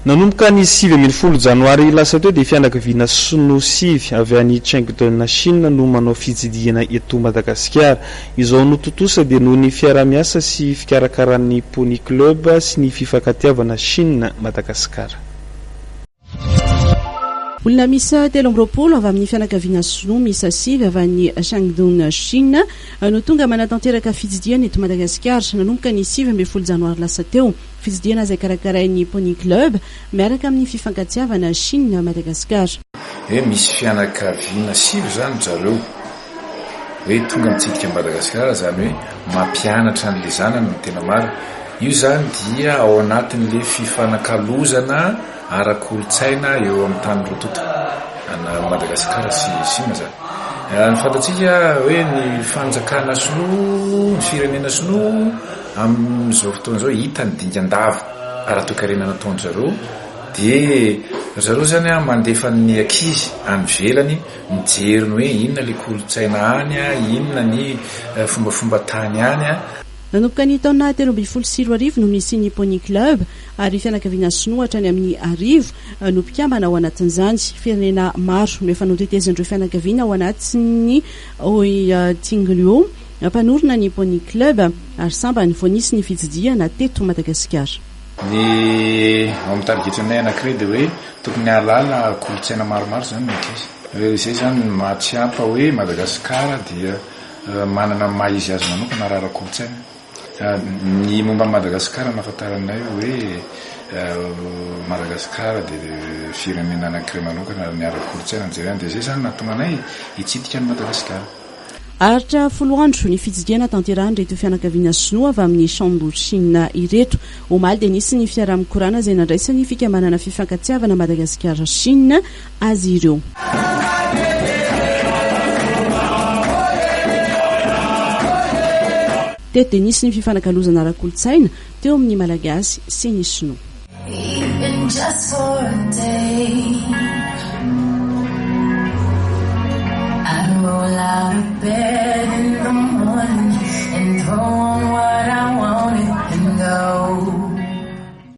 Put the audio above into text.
nanomboka ny 7 janoary lasa teo dia fianakaviana Snosivy avy any Chengdu Chine no manao fitsidiana eto Madagasikara. Izao no totosa dia noho ny fiara-miasa sy fikarakaran'ny Pony Club sy ny fifankatiavana Chine Madagasikara. Olona misa 13 avy amin'ny fianakaviana Snow misa 5 avy any Chengdu Chine no tonga manatanteraka fitsidiana eto Madagasikara. Nanomboka ny 7 janoary lasa teo. Fitsidiana izay karakarain'ny Pony Club miaraka amin'ny fifankatiavana Chine Madagasikara. Misy fianakaviana 5 zany zareo hoe tonga mitsidika Madagasikara, zany hoe mampianatra an'le zanany no tena mara. Io zany dia ao anatin'le fifanakalozana ara-kolotsaina eo amin'ny tany rototo ana Madagasikara sy Chine zany. Ny fantatsika hoe ny fanjakana Snow, ny firenena Snow amin'izao fotoana izao hita ny dingan-dava ara-toe-karenana nataony zareo, dia zareo zany mandefa ny ankizy any velany mijery ny hoe inona le kolotsaina any, inona ny fombafomba tany any. Nanomboka ny taona 2014 no misy ny Pony Club ary fianakaviana Snow hatrany amin'ny arivo no mpikambana ao anatin'izany. Firenena maro no efa notetezan'ireo fianakaviana ao anatin'ny Tingluo mpanorona ny Pony Club ary samba ny voanisy ny fitsidiana teto Madagasikara. Ny amin'ny targetranay anankiray dia hoe tokony halala kolotsaina maromaro zany ny ankizy. Izay zany mahatsiapa hoe Madagasikara dia manana maha-izy azy manokana ara-kolotsaina. Ny momba Madagasikara nafantaranay hoe Madagasikara dia firenena anankiray manokana ny ara-kolotsaina jerena, dia izay zany nahatonga anay hitsidika ny Madagasikara. Aritra 10 andro ny fitsidiana tanterahany reto fianakaviana Snow avy amin'ny Chengdu Chine ireto. Omaly dia nisy ny fiaraha-mikorana izay nandraisany fikamanana fifankatiavana Madagasikara Chine azy ireo. Teto dia nisy ny fifanakalozana ara-kolotsaina teo amin'ny Malagasy sy ny Snow.